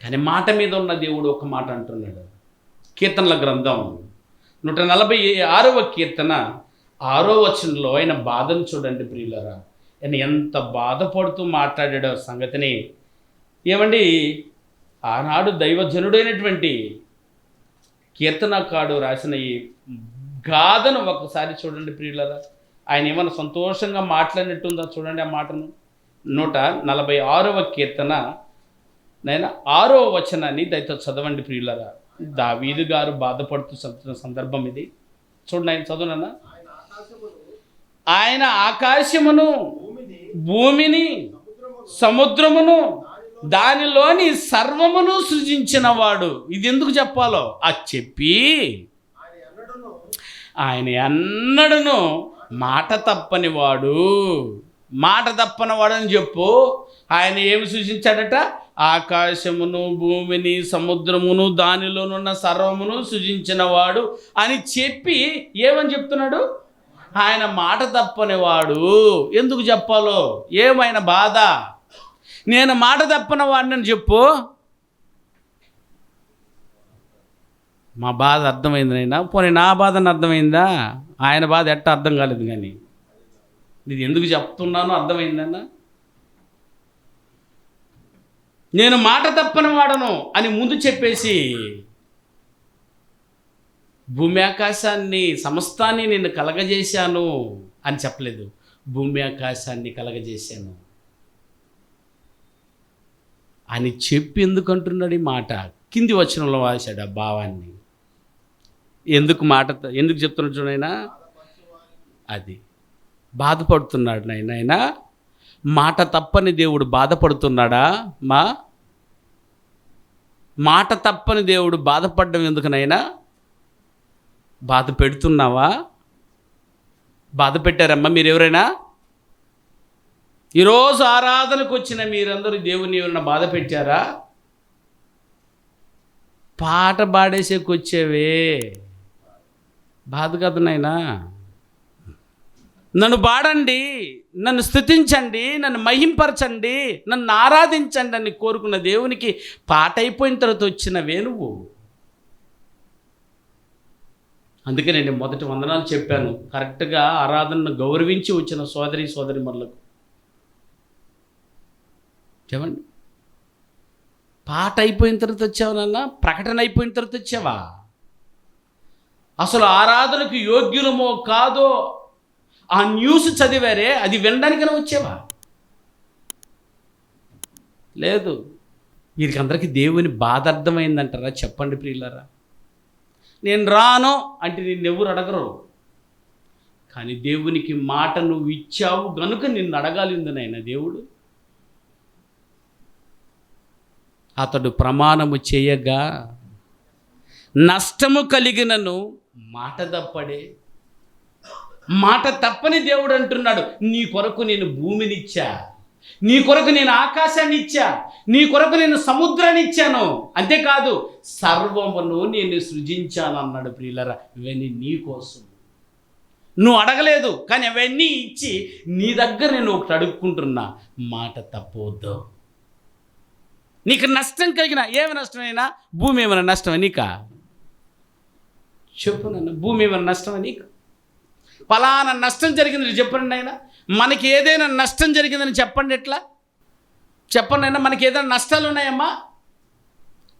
కానీ మాట మీద ఉన్న దేవుడు ఒక మాట అంటున్నాడు. కీర్తనల గ్రంథం 146వ కీర్తన 6వ వచనంలో ఆయన బాధను చూడండి ప్రియులారా. ఆయన ఎంత బాధపడుతూ మాట్లాడాడో సంగతిని ఏమండి, ఆనాడు దైవజనుడైనటువంటి కీర్తనకారుడు రాసిన ఈ గాథను ఒకసారి చూడండి ప్రియులారా. ఆయన ఏమైనా సంతోషంగా మాట్లాడినట్టుందా చూడండి ఆ మాటను. 146వ కీర్తన 6వ వచనాన్ని దయతో చదవండి ప్రియులారా. దావీదు గారు బాధపడుతూ సందర్భం ఇది. చూడండి, ఆయన చదువునన్నా. ఆయన ఆకాశమును, భూమిని, సముద్రమును, దానిలోని సర్వమును సృజించిన వాడు. ఇది ఎందుకు చెప్పాలో అది చెప్పి, ఆయన ఎన్నడను మాట తప్పని వాడు. మాట తప్పని వాడు అని చెప్పు. ఆయన ఏమి సృజించాడట? ఆకాశమును, భూమిని, సముద్రమును, దానిలోనున్న సర్వమును సృజించిన వాడు అని చెప్పి ఏమని చెప్తున్నాడు? ఆయన మాట తప్పని వాడు. ఎందుకు చెప్పాలో? ఏమైనా బాధ? నేను మాట తప్పని వాడిని చెప్పు. మా బాధ అర్థమైందనైనా, పోనీ నా బాధని అర్థమైందా? ఆయన బాధ ఎట్ట అర్థం కాలేదు, కానీ ఇది ఎందుకు చెప్తున్నానో అర్థమైందన్నా. నేను మాట తప్పని వాడను అని ముందు చెప్పేసి, భూమి ఆకాశాన్ని సమస్తాన్ని నేను కలగజేశాను అని చెప్పలేదు. భూమి ఆకాశాన్ని కలగజేశాను అని చెప్పి ఎందుకు అంటున్నాడు ఈ మాట? కింది వచనంలో వాసాడు ఆ భావాన్ని. ఎందుకు చెప్తున్నాడు చూడైనా? అది బాధపడుతున్నాడు నాయన. మాట తప్పని దేవుడు బాధపడుతున్నాడా? మాట తప్పని దేవుడు బాధపడడం ఎందుకునైనా? బాధ పెడుతున్నావా? బాధ పెట్టారమ్మా మీరు ఎవరైనా? ఈరోజు ఆరాధనకు వచ్చిన మీరందరూ దేవుని ఎవరైనా బాధ పెట్టారా? పాట పాడేసేకి వచ్చేవే బాధ కదా నాయనా. నన్ను పాడండి, నన్ను స్తుతించండి, నన్ను మహింపరచండి, నన్ను ఆరాధించండి అని కోరుకున్న దేవునికి పాట అయిపోయిన తర్వాత వచ్చినవే నువ్వు. అందుకే నేను మొదటి వందనాలు చెప్పాను. కరెక్ట్గా ఆరాధనను గౌరవించి వచ్చిన సోదరిమణులకు చెప్పండి. పాట అయిపోయిన తర్వాత వచ్చావు నాన్న? ప్రకటన అయిపోయిన తర్వాత వచ్చావా? అసలు ఆరాధనకు యోగ్యులమో కాదో ఆ న్యూస్ చదివారే, అది వినడానికైనా వచ్చావా? లేదు. వీరికి అందరికీ దేవుని బాధ అర్థమైందంటారా? చెప్పండి ప్రియులారా. నేను రాను అంటే నిన్నెవరు అడగరు, కానీ దేవునికి మాట నువ్వు ఇచ్చావు గనుక నిన్ను అడగాలింది నాయన దేవుడు. అతడు ప్రమాణము చేయగా నష్టము కలిగినను మాట తప్పడే. మాట తప్పని దేవుడు అంటున్నాడు, నీ కొరకు నేను భూమినిచ్చా, నీ కొరకు నేను ఆకాశాన్ని ఇచ్చా, నీ కొరకు నేను సముద్రాన్ని ఇచ్చాను, అంతేకాదు సర్వమును నేను సృజించాను అన్నాడు. ప్రియులరా, ఇవన్నీ నీ కోసం. నువ్వు అడగలేదు, కానీ అవన్నీ ఇచ్చి నీ దగ్గర నేను ఒకటి అడుక్కుంటున్నా, మాట తప్పవద్దు. నీకు నష్టం కలిగిన ఏమి నష్టమైనా, భూమి ఏమైనా నష్టమే నీకా? చెప్పు నన్ను, భూమి ఏమైనా నష్టమే నీకు? ఫలానా నష్టం జరిగిందని చెప్పండి అయినా. మనకి ఏదైనా నష్టం జరిగిందని చెప్పండి. ఎట్లా చెప్పండి అయినా? మనకి ఏదైనా నష్టాలు ఉన్నాయమ్మా?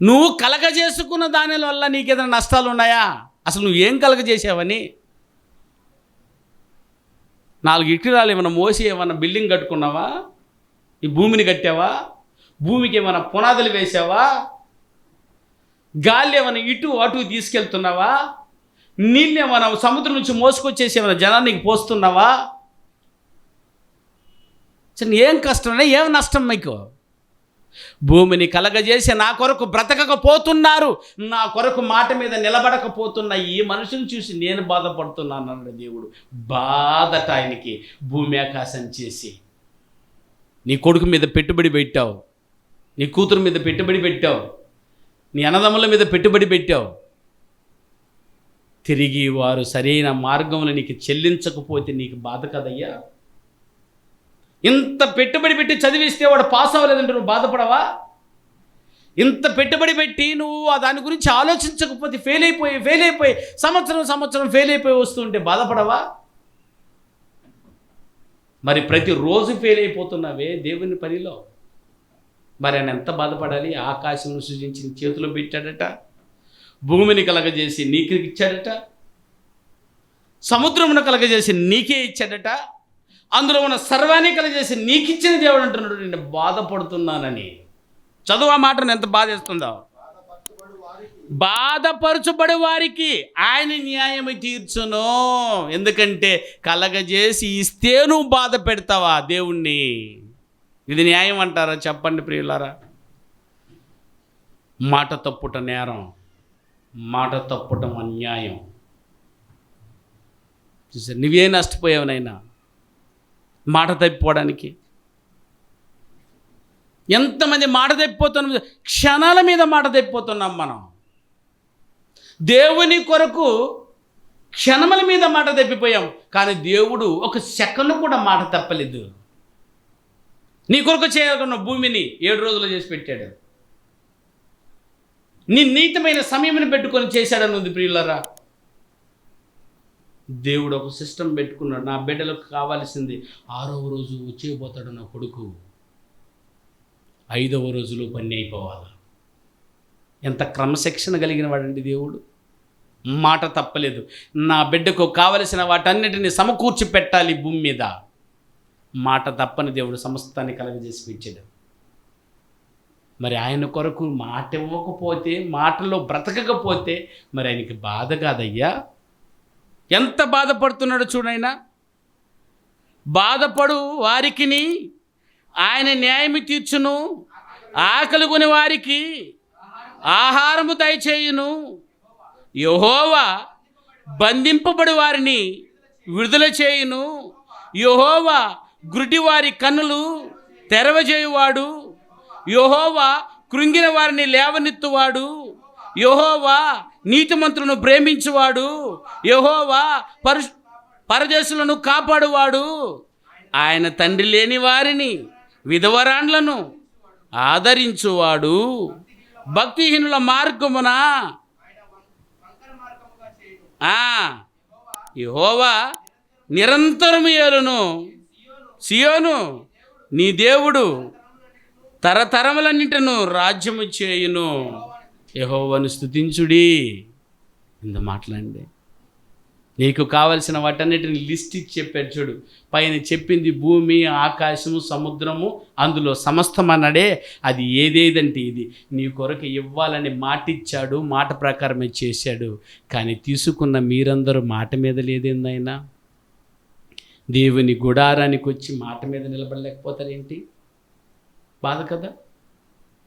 నువ్వు కలగజేసుకున్న దాని వల్ల నీకు ఏదైనా నష్టాలు ఉన్నాయా? అసలు నువ్వు ఏం కలగజేసావని? 4 ఇటురాలు ఏమైనా మోసి ఏమైనా బిల్డింగ్ కట్టుకున్నావా? ఈ భూమిని కట్టావా? భూమికి ఏమైనా పునాదులు వేసావా? గాలి ఏమైనా ఇటు అటు తీసుకెళ్తున్నావా? నీళ్ళు ఏమైనా సముద్రం నుంచి మోసుకొచ్చేసి ఏమైనా జనానికి పోస్తున్నావా? ఏం కష్టం, ఏం నష్టం మీకు? భూమిని కలగజేసి నా కొరకు బ్రతకకపోతున్నారు, నా కొరకు మాట మీద నిలబడకపోతున్న ఈ మనుషుని చూసి నేను బాధపడుతున్నాను అన్నాడు దేవుడు. బాధట ఆయనకి. భూమి ఆకాశం చేసి నీ కొడుకు మీద పెట్టుబడి పెట్టావు, నీ కూతురు మీద పెట్టుబడి పెట్టావు, నీ అన్నదమ్ముల మీద పెట్టుబడి పెట్టావు. తిరిగి వారు సరైన మార్గంలో నీకు చెల్లించకపోతే నీకు బాధ కదయ్యా? ఇంత పెట్టుబడి పెట్టి చదివిస్తే వాడు పాస్ అవ్వలేదంటే నువ్వు బాధపడవా? ఇంత పెట్టుబడి పెట్టి నువ్వు దాని గురించి ఆలోచించకపోతే ఫెయిల్ అయిపోయి సంవత్సరం ఫెయిల్ అయిపోయి వస్తుంటే బాధపడవా? మరి ప్రతిరోజు ఫెయిల్ అయిపోతున్నావే దేవుని పనిలో, మరి ఆయన ఎంత బాధపడాలి? ఆకాశం సృజించి చేతిలో పెట్టాడట, భూమిని కలగజేసి నీకు ఇచ్చాడట, సముద్రమును కలగజేసి నీకే ఇచ్చాడట, అందులో ఉన్న సర్వాన్ని కలగజేసి నీకిచ్చిన దేవుడు అంటున్నాడు నేను బాధపడుతున్నానని. చదువు ఆ మాటను ఎంత బాధేస్తుందో. బాధపరచుబడి వారికి ఆయన న్యాయం తీర్చును. ఎందుకంటే కలగజేసి ఇస్తే నువ్వు బాధ పెడతావా దేవుణ్ణి? ఇది న్యాయం అంటారా? చెప్పండి ప్రియులారా. మాట తప్పుట నేరం, మాట తప్పటం అన్యాయం. చూసారు, నువ్వే నష్టపోయావునైనా మాట తప్పిపోవడానికి. ఎంతమంది మాట తప్పిపోతున్నాం, క్షణాల మీద మాట తప్పిపోతున్నాం మనం. దేవుని కొరకు క్షణముల మీద మాట తప్పిపోయాం, కానీ దేవుడు ఒక సెకండ్ కూడా మాట తప్పలేదు. నీ కొరకు చేయాలనుకున్న భూమిని 7 రోజులు చేసి పెట్టాడు. నీ నీతమైన సమయమును పెట్టుకొని చేశాడని ఉంది ప్రియులారా. దేవుడు ఒక సిస్టమ్ పెట్టుకున్నాడు. నా బిడ్డలకు కావాల్సింది 6వ రోజు వచ్చేపోతాడు నా కొడుకు, 5వ రోజులో పని అయిపోవాలి. ఎంత క్రమశిక్షణ కలిగిన వాడండి దేవుడు. మాట తప్పలేదు. నా బిడ్డకు కావలసిన వాటన్నిటిని సమకూర్చి పెట్టాలి భూమి మీద. మాట తప్పని దేవుడు సమస్తాన్ని కలగజేసి పెట్టాడు. మరి ఆయన కొరకు మాట ఇవ్వకపోతే, మాటలో బ్రతకకపోతే మరి ఆయనకి బాధ కాదయ్యా? ఎంత బాధపడుతున్నాడో చూడైనా. బాధపడు వారికిని ఆయన న్యాయము తీర్చును, ఆకలిగొని వారికి ఆహారము దయచేయును. యెహోవా బంధింపబడి వారిని విడుదల చేయును. యెహోవా గుడ్డివారి కన్నులు తెరవజేయువాడు. యెహోవా కృంగిన వారిని లేవనెత్తువాడు. యెహోవా నీతిమంతులను ప్రేమించువాడు. యెహోవా పరదేశులను కాపాడువాడు. ఆయన తండ్రి లేని వారిని విధవరాండ్లను ఆదరించువాడు. భక్తిహీనుల మార్గమున యెహోవా నిరంతరము ఏలును. సియోను నీ దేవుడు తరతరములన్నింటిను రాజ్యము చేయును. యెహోవాను స్తుతించుడి. ఇంత మాట్లాడండి. నీకు కావలసిన వాటన్నిటిని లిస్ట్ ఇచ్చి చెప్పాడు చూడు. పైన చెప్పింది భూమి, ఆకాశము, సముద్రము, అందులో సమస్తం అన్నాడే. అది ఏదేదంటే ఇది నీ కొరకు ఇవ్వాలని మాట ఇచ్చాడు, మాట ప్రకారమే చేశాడు. కానీ తీసుకున్న మీరందరూ మాట మీద లేదేందైనా? దేవుని గుడారానికి వచ్చి మాట మీద నిలబడలేకపోతారేంటి? బాధ కదా.